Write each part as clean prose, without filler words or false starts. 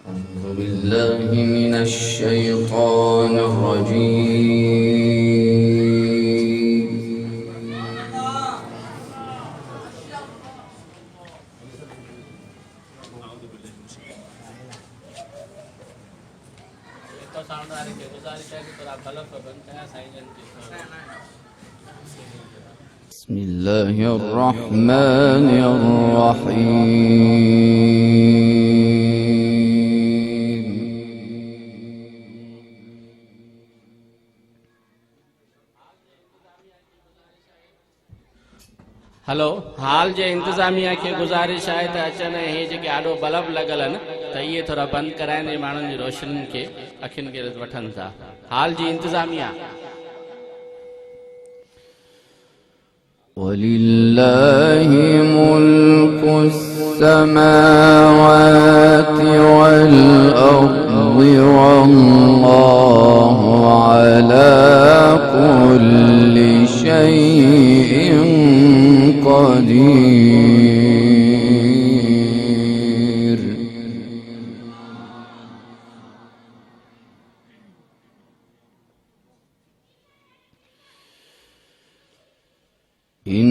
أعوذ بالله من الشيطان الرجيم. بسم الله الرحمن الرحيم. हेलो, हाल जे इंतजामिया के गुजारिश है तो अचन हे जेके आडो बल्ब लगल न तो ये थोड़ा बंद कराइण माण्हुनि जी रोशनी के अखियुनि के वठनि था। हाल जी इंतजामिया। वलिल्लाहि मुल्कु अस्समावाति वल अर्दि वल्लाहु अला कुल्लि शैइन قدير. إن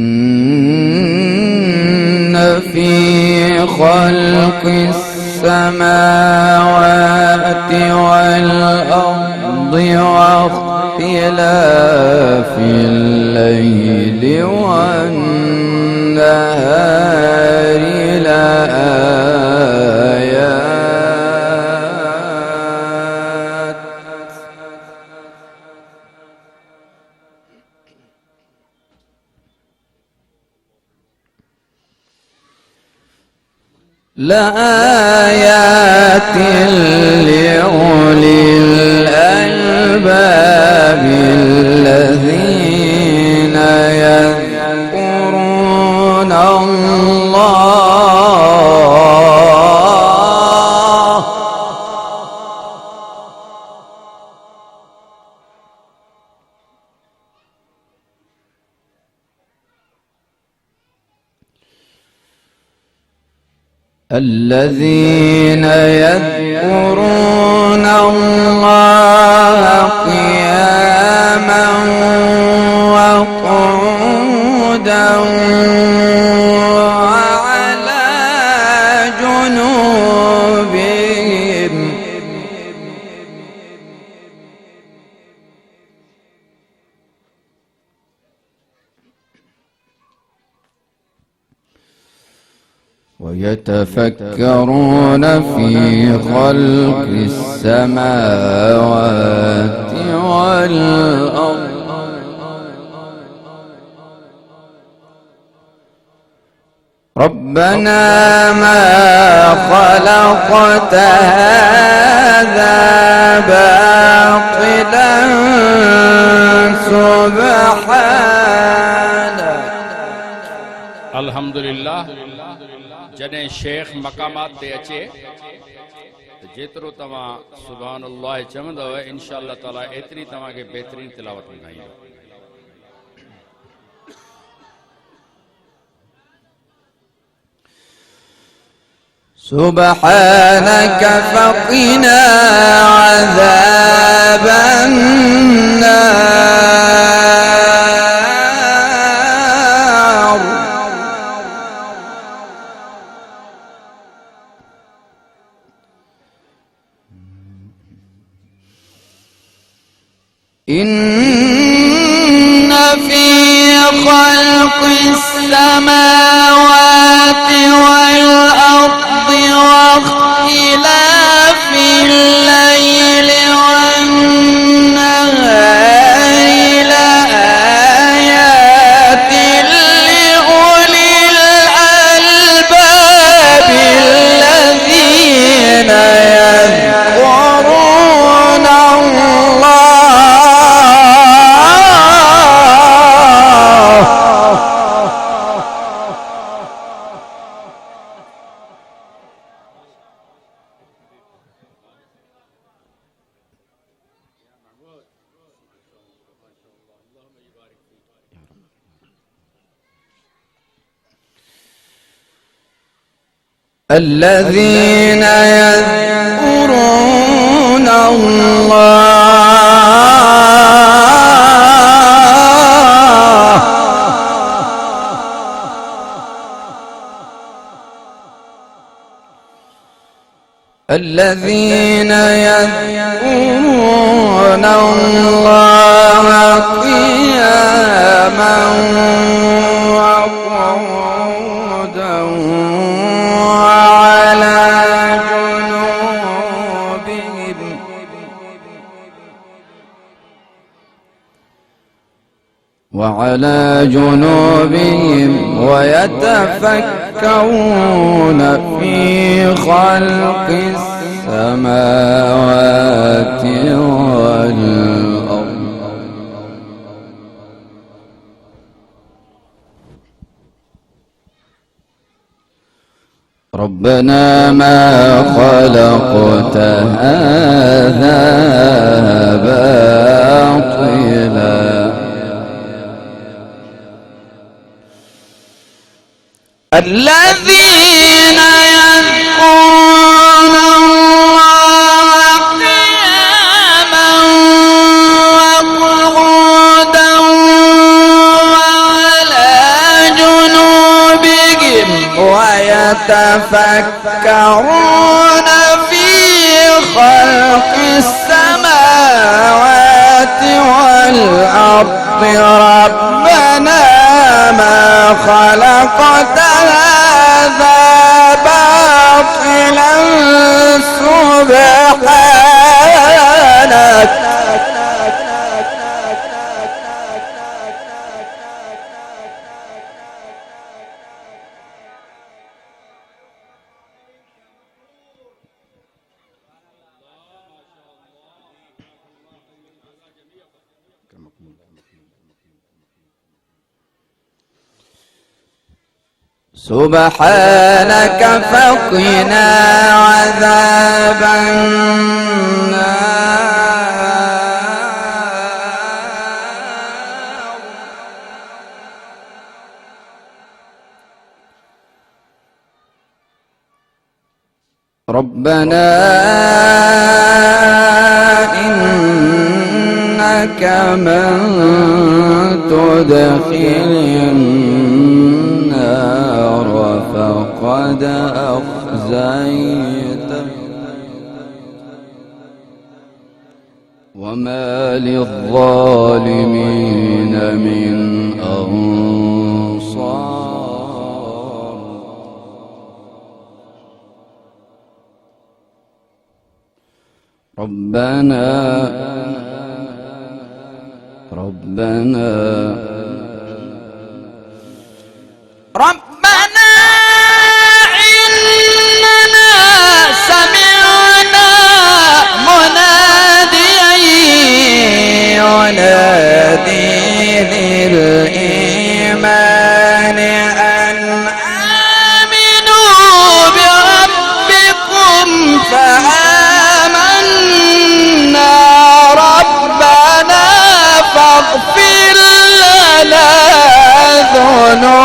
في خلق السماوات والأرض واختلاف الليل والنهار لآيات لأولي الألباب الذين يذكرون الله قياما وقعودا وعلى جنوبهم ويتفكرون في خلق السماوات والأرض ربنا ما خلقت هذا باطلا سبحانك. अल्हम्दुलिल्लाह। जॾहिं शेख मक़ामात ते अचे त जेतिरो तव्हां सुभान अल्लाह चवंदव इंशा अल्लाह ताला एतिरी तव्हांखे बहितरीन तिलावत ॿुधाईंदो। سبحانك فقنا عذاب النار. إن في خلق السماوات والأرض واختلاف الليل والنهار لآيات لأولي الألباب الذين يذكرون الله الذين يذكرون الله الذين يذكرون الله قياما وقعودا وعلى جنوبهم ويتفكرون في خلق السماوات والأرض ربنا ما خلقت هذا باطلا الذين يذكرون الله قياما وقعودا وعلى جنوبهم ويتفكرون في خلق السماوات والأرض ربنا ما خلقت هذا باطلا سبحانك سبحانك فقنا عذاب النار ربنا إنك من تدخل النار فقد أخزيته وما للظالمين من أنصار ربنا إننا سمعنا مناديا ينادي للإيمان أن آمنوا بربكم فآمنا ربنا فاغفر لنا ذنوبنا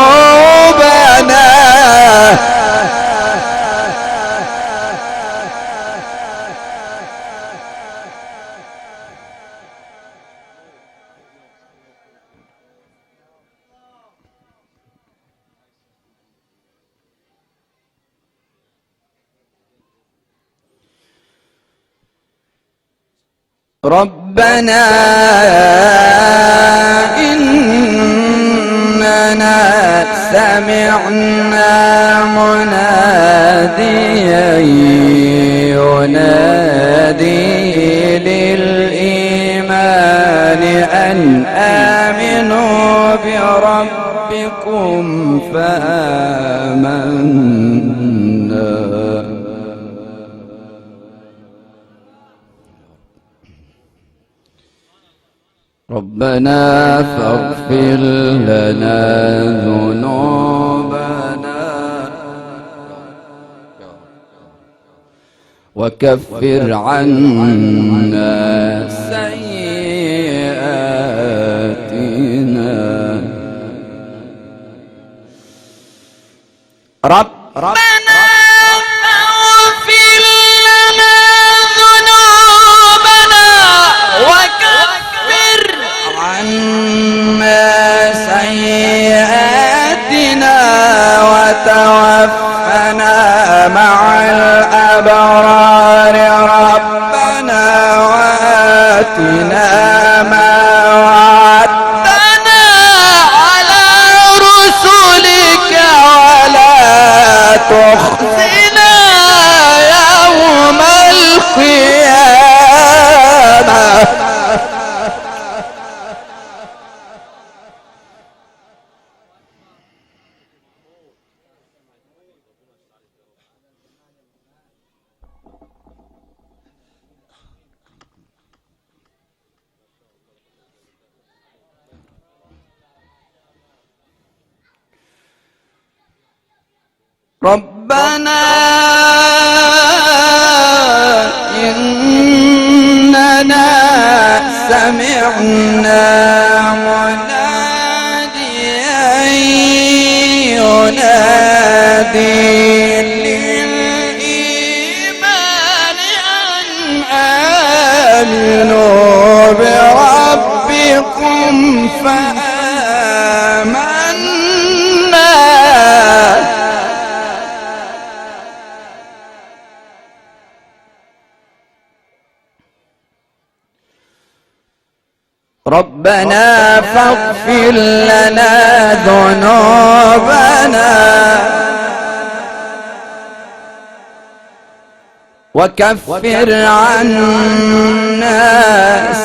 ربنا إننا سمعنا مناديا ينادي للإيمان أن آمنوا بربكم فآمنا ربنا فاغفر لنا ذنوبنا وكفر عنا سيئاتنا ربنا اغفر مع الأبرار ربنا وآتنا ما وعدتنا على رسلك ولا تخزنا يوم القيامة. ربنا إننا سمعنا مناديا ينادي للإيمان أن آمنوا بربكم فآمنا. ربنا فاغفر لنا ذنوبنا وكفر عنا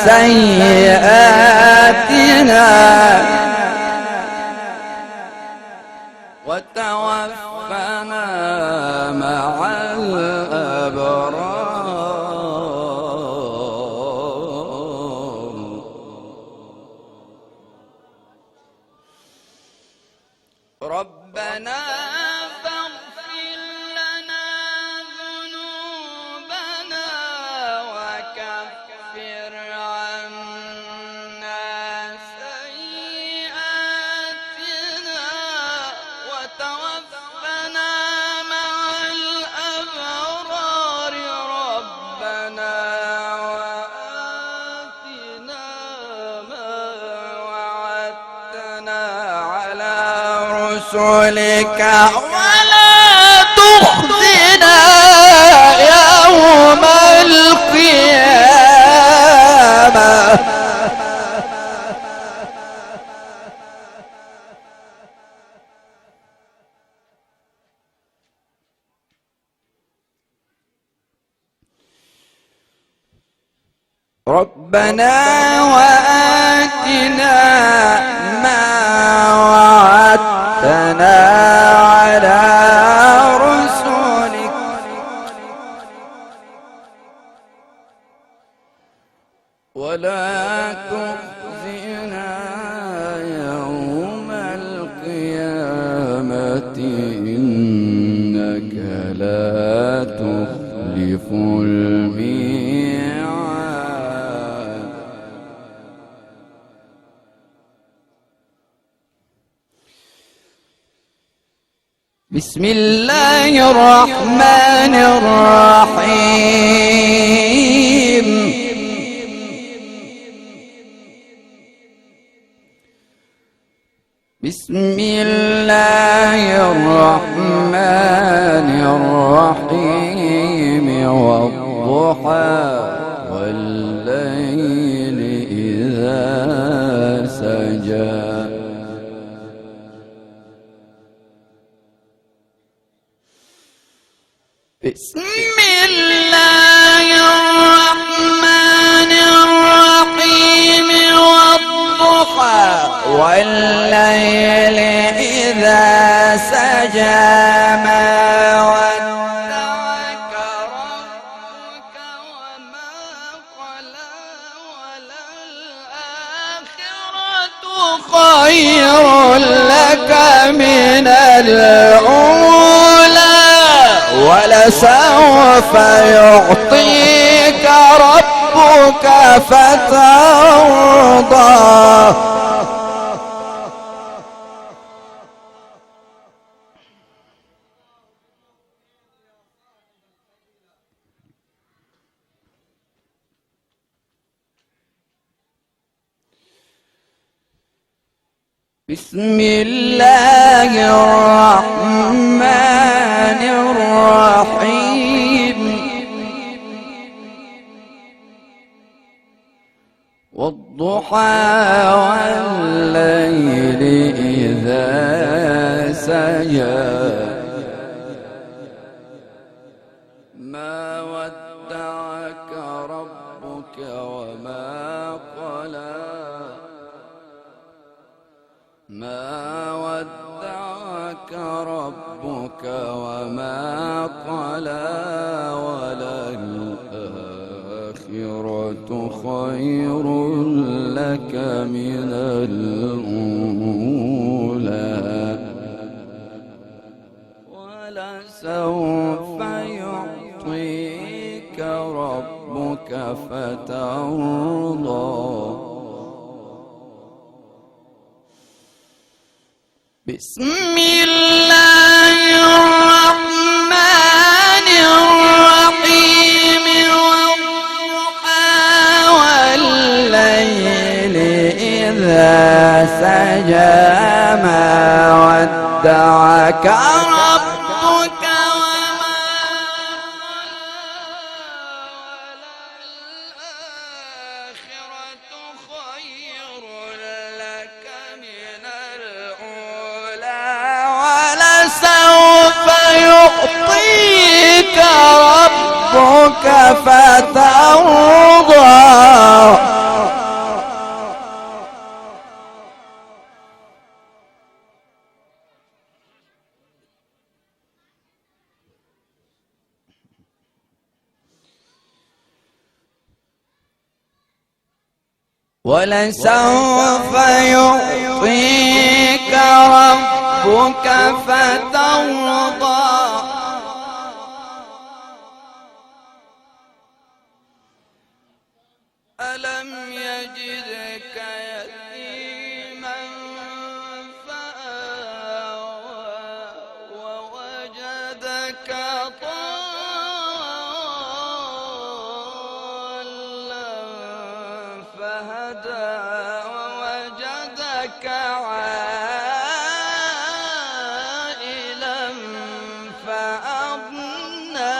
سيئاتنا وتوفنا مع الأبرار. ربنا فاغفر لنا ذنوبنا وكفر عنا سيئاتنا وتوفنا مع الأبرار. ربنا وآتنا ما وعدتنا على رسلك ولا تخزنا يوم القيامة. ربنا وآتنا ما وعدتنا على رسلك ولا تخزنا يوم القيامة إنك لا تخلف الميعاد. بسم الله الرحمن الرحيم. بسم الله الرحمن الرحيم والضحى والليل إذا سجى. بسم الله الرحمن الرحيم والضحى والليل إذا سجى ما ودعك ربك وما قلى وللآخرة خير لك من الأولى ولسوف يعطيك ربك فترضى. بسم الله الرحمن الرحيم. والضحى والليل إذا سجى ما ودعك ربك وما قلى ما ودعك ربك وما قلى وللآخرة خير لك من الأولى ولسوف يعطيك ربك فترضى بسم الله الرحمن الرحيم والضحى والليل إذا سجى ما ودعك ربك وما وللآخرة خير لك من الأولى ولسوف يعطيك ربك فترضى ولسوف يعطيك ربك فترضى ألم يجدك يتيما فآوى ووجدك ضالا فهدى ووجدك عائلا فأغنى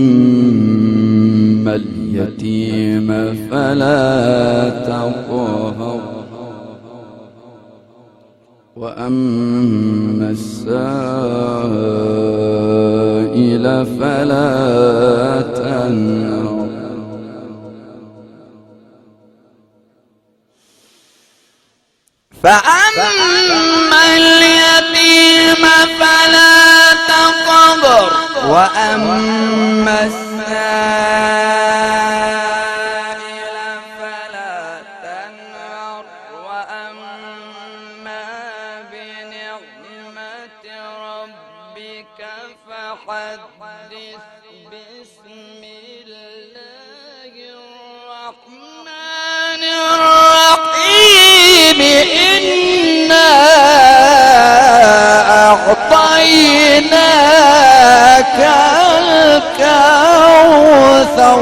فأما اليتيم فلا تقهر وأما السائل فلا تنهر فأما اليتيم فلا تقهر وأما السائل فلا تنهر وأما بنعمة ربك فحدث بسم الله الرحمن الرحيم إنا أعطيناك الكوثر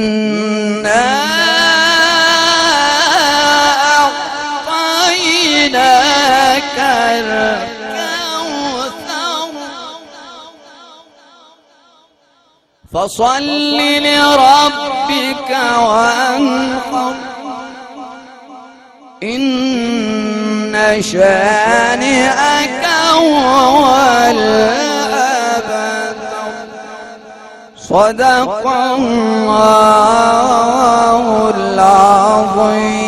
إنا أعطيناك الكوثر فصل لربك وانحر إن شانئك هو الأبتر صدق الله العظيم.